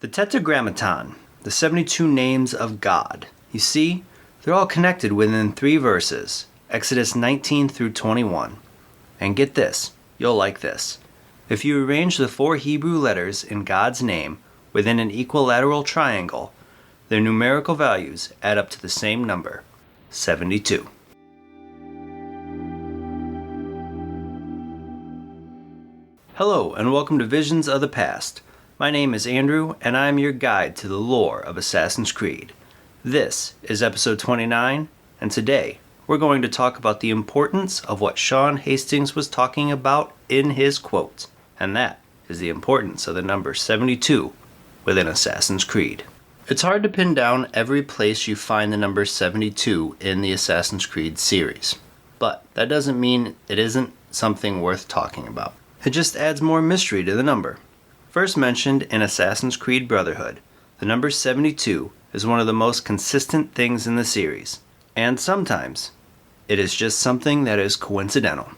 The Tetragrammaton, the 72 names of God. You see, they're all connected within 3 verses, Exodus 19 through 21. And get this, you'll like this. If you arrange the 4 Hebrew letters in God's name within an equilateral triangle, their numerical values add up to the same number, 72. Hello, and welcome to Visions of the Past. My name is Andrew, and I am your guide to the lore of Assassin's Creed. This is episode 29, and today we're going to talk about the importance of what Sean Hastings was talking about in his quote, and that is the importance of the number 72 within Assassin's Creed. It's hard to pin down every place you find the number 72 in the Assassin's Creed series, but that doesn't mean it isn't something worth talking about. It just adds more mystery to the number. First mentioned in Assassin's Creed Brotherhood, the number 72 is one of the most consistent things in the series, and sometimes it is just something that is coincidental.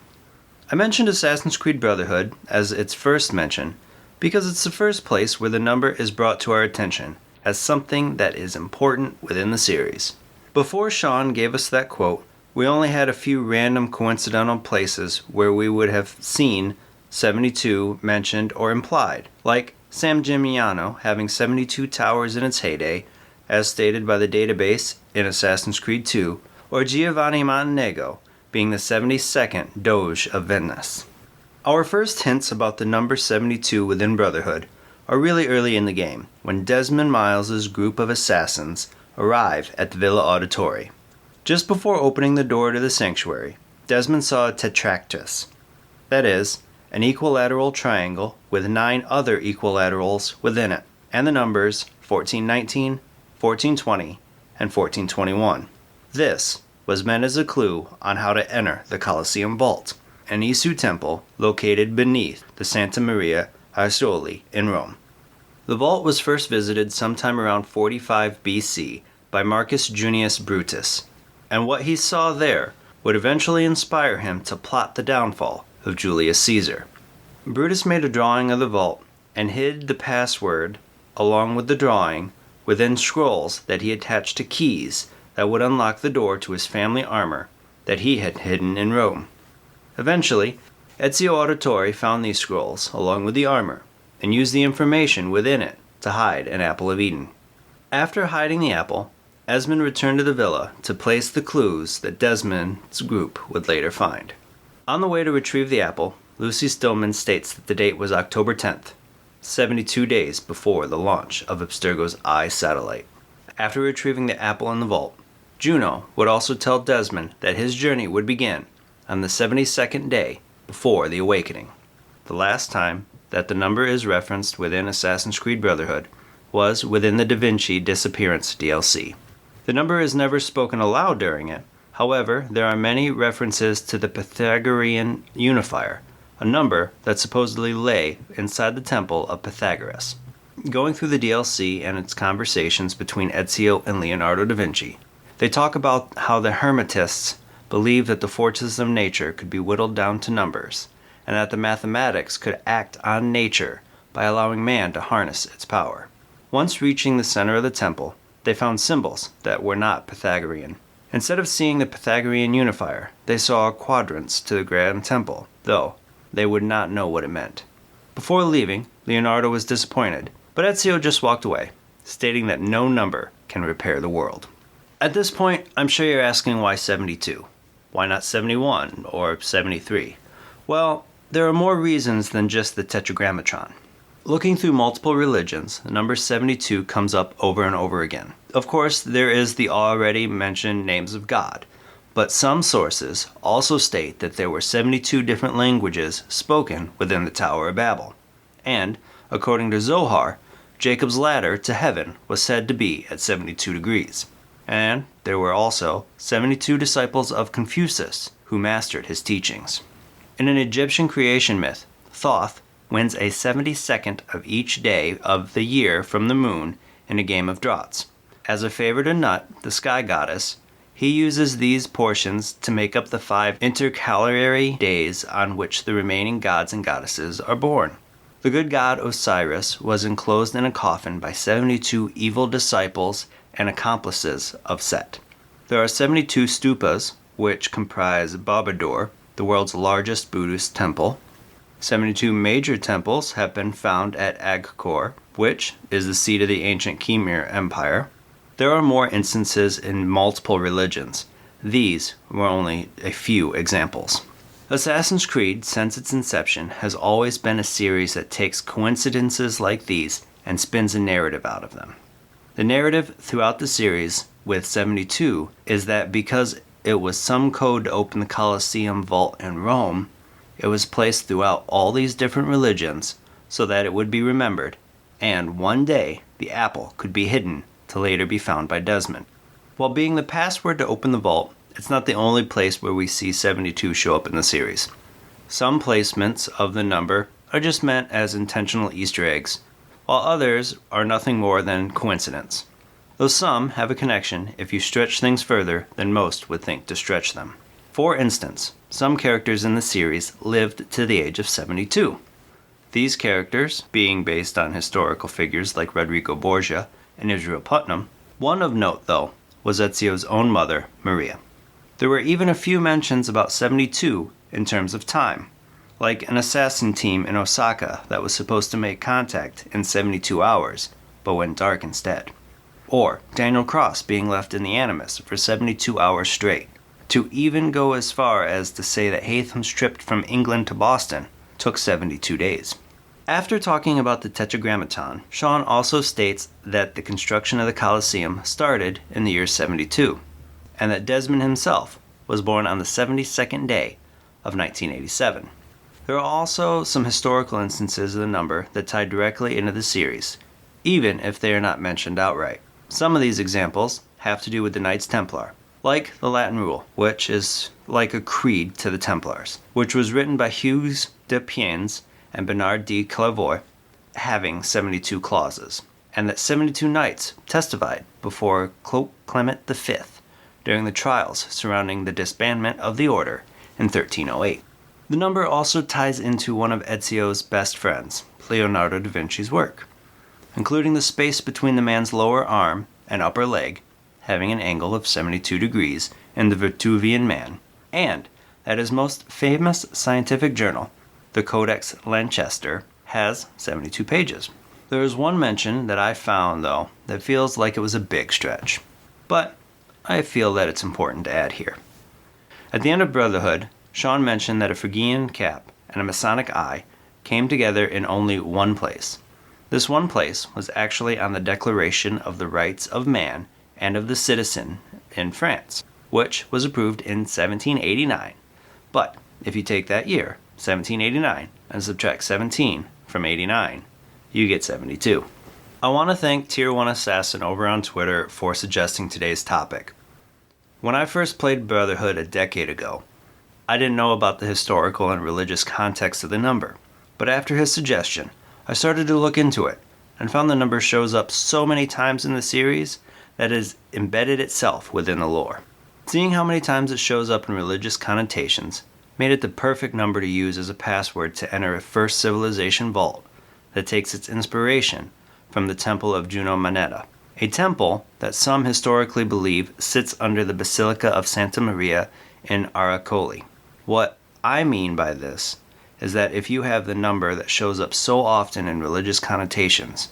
I mentioned Assassin's Creed Brotherhood as its first mention because it's the first place where the number is brought to our attention as something that is important within the series. Before Sean gave us that quote, we only had a few random coincidental places where we would have seen 72 mentioned or implied, like San Gimignano having 72 towers in its heyday, as stated by the database in Assassin's Creed 2, or Giovanni Montenegro being the 72nd Doge of Venice. Our first hints about the number 72 within Brotherhood are really early in the game, when Desmond Miles' group of assassins arrive at the Villa Auditore. Just before opening the door to the sanctuary, Desmond saw a tetractys, that is, an equilateral triangle with 9 other equilaterals within it, and the numbers 1419, 1420, and 1421. This was meant as a clue on how to enter the Colosseum Vault, an Isu temple located beneath the Santa Maria Ascioli in Rome. The vault was first visited sometime around 45 BC by Marcus Junius Brutus, and what he saw there would eventually inspire him to plot the downfall of Julius Caesar. Brutus made a drawing of the vault and hid the password along with the drawing within scrolls that he attached to keys that would unlock the door to his family armor that he had hidden in Rome. Eventually, Ezio Auditore found these scrolls along with the armor and used the information within it to hide an apple of Eden. After hiding the apple, Esmond returned to the villa to place the clues that Desmond's group would later find. On the way to retrieve the apple, Lucy Stillman states that the date was October 10th, 72 days before the launch of Abstergo's Eye satellite. After retrieving the apple in the vault, Juno would also tell Desmond that his journey would begin on the 72nd day before the Awakening. The last time that the number is referenced within Assassin's Creed Brotherhood was within the Da Vinci Disappearance DLC. The number is never spoken aloud during it. However, there are many references to the Pythagorean unifier, a number that supposedly lay inside the temple of Pythagoras. Going through the DLC and its conversations between Ezio and Leonardo da Vinci, they talk about how the Hermetists believed that the forces of nature could be whittled down to numbers, and that the mathematics could act on nature by allowing man to harness its power. Once reaching the center of the temple, they found symbols that were not Pythagorean. Instead of seeing the Pythagorean unifier, they saw quadrants to the Grand Temple, though they would not know what it meant. Before leaving, Leonardo was disappointed, but Ezio just walked away, stating that no number can repair the world. At this point, I'm sure you're asking why 72? Why not 71 or 73? Well, there are more reasons than just the Tetragrammaton. Looking through multiple religions, the number 72 comes up over and over again. Of course, there is the already mentioned names of God, but some sources also state that there were 72 different languages spoken within the Tower of Babel. And, according to Zohar, Jacob's ladder to heaven was said to be at 72 degrees. And there were also 72 disciples of Confucius who mastered his teachings. In an Egyptian creation myth, Thoth wins a 72nd of each day of the year from the moon in a game of draughts. As a favor to Nut, the sky goddess, he uses these portions to make up the 5 intercalary days on which the remaining gods and goddesses are born. The good god Osiris was enclosed in a coffin by 72 evil disciples and accomplices of Set. There are 72 stupas, which comprise Barbador, the world's largest Buddhist temple. 72 major temples have been found at Angkor, which is the seat of the ancient Khmer Empire. There are more instances in multiple religions. These were only a few examples. Assassin's Creed, since its inception, has always been a series that takes coincidences like these and spins a narrative out of them. The narrative throughout the series with 72 is that because it was some code to open the Colosseum vault in Rome, it was placed throughout all these different religions so that it would be remembered, and one day the apple could be hidden to later be found by Desmond. While being the password to open the vault, it's not the only place where we see 72 show up in the series. Some placements of the number are just meant as intentional Easter eggs, while others are nothing more than coincidence, though some have a connection if you stretch things further than most would think to stretch them. For instance, some characters in the series lived to the age of 72. These characters, being based on historical figures like Rodrigo Borgia and Israel Putnam, one of note, though, was Ezio's own mother, Maria. There were even a few mentions about 72 in terms of time, like an assassin team in Osaka that was supposed to make contact in 72 hours, but went dark instead. Or Daniel Cross being left in the Animus for 72 hours straight. To even go as far as to say that Hatham's trip from England to Boston took 72 days. After talking about the Tetragrammaton, Sean also states that the construction of the Colosseum started in the year 72, and that Desmond himself was born on the 72nd day of 1987. There are also some historical instances of the number that tie directly into the series, even if they are not mentioned outright. Some of these examples have to do with the Knights Templar, like the Latin rule, which is like a creed to the Templars, which was written by Hugues de Piennes and Bernard de Clairvaux, having 72 clauses, and that 72 knights testified before Clement V during the trials surrounding the disbandment of the order in 1308. The number also ties into one of Ezio's best friends, Leonardo da Vinci's work, including the space between the man's lower arm and upper leg having an angle of 72 degrees in the Vitruvian Man, and that his most famous scientific journal, the Codex Lanchester, has 72 pages. There is one mention that I found, though, that feels like it was a big stretch, but I feel that it's important to add here. At the end of Brotherhood, Sean mentioned that a Phrygian cap and a Masonic eye came together in only one place. This one place was actually on the Declaration of the Rights of Man and of the Citizen in France, which was approved in 1789. But if you take that year, 1789, and subtract 17 from 89, you get 72. I want to thank Tier 1 Assassin over on Twitter for suggesting today's topic. When I first played Brotherhood a decade ago, I didn't know about the historical and religious context of the number, but after his suggestion, I started to look into it and found the number shows up so many times in the series that it has embedded itself within the lore. Seeing how many times it shows up in religious connotations made it the perfect number to use as a password to enter a first civilization vault that takes its inspiration from the Temple of Juno Moneta, a temple that some historically believe sits under the Basilica of Santa Maria in Aracoli. What I mean by this is that if you have the number that shows up so often in religious connotations,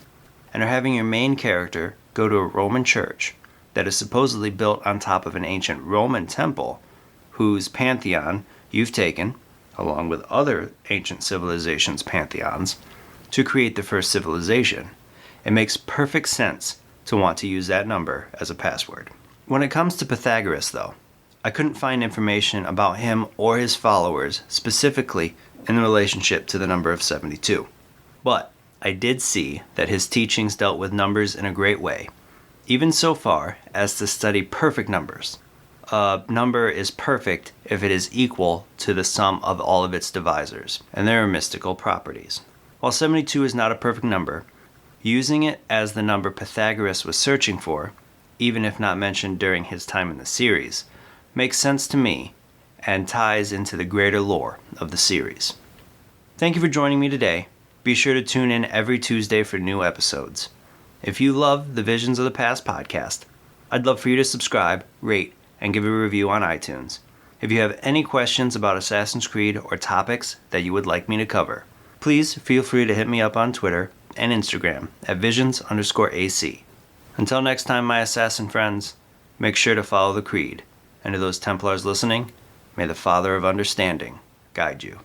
and are having your main character go to a Roman church that is supposedly built on top of an ancient Roman temple, whose pantheon you've taken, along with other ancient civilizations' pantheons, to create the first civilization, it makes perfect sense to want to use that number as a password. When it comes to Pythagoras, though, I couldn't find information about him or his followers specifically in relationship to the number of 72. But I did see that his teachings dealt with numbers in a great way, even so far as to study perfect numbers. A number is perfect if it is equal to the sum of all of its divisors, and there are mystical properties. While 72 is not a perfect number, using it as the number Pythagoras was searching for, even if not mentioned during his time in the series, makes sense to me and ties into the greater lore of the series. Thank you for joining me today, Be sure to tune in every Tuesday for new episodes. If you love the Visions of the Past podcast, I'd love for you to subscribe, rate, and give a review on iTunes. If you have any questions about Assassin's Creed or topics that you would like me to cover, please feel free to hit me up on Twitter and Instagram at visions_AC. Until next time, my assassin friends, make sure to follow the creed. And to those Templars listening, may the Father of Understanding guide you.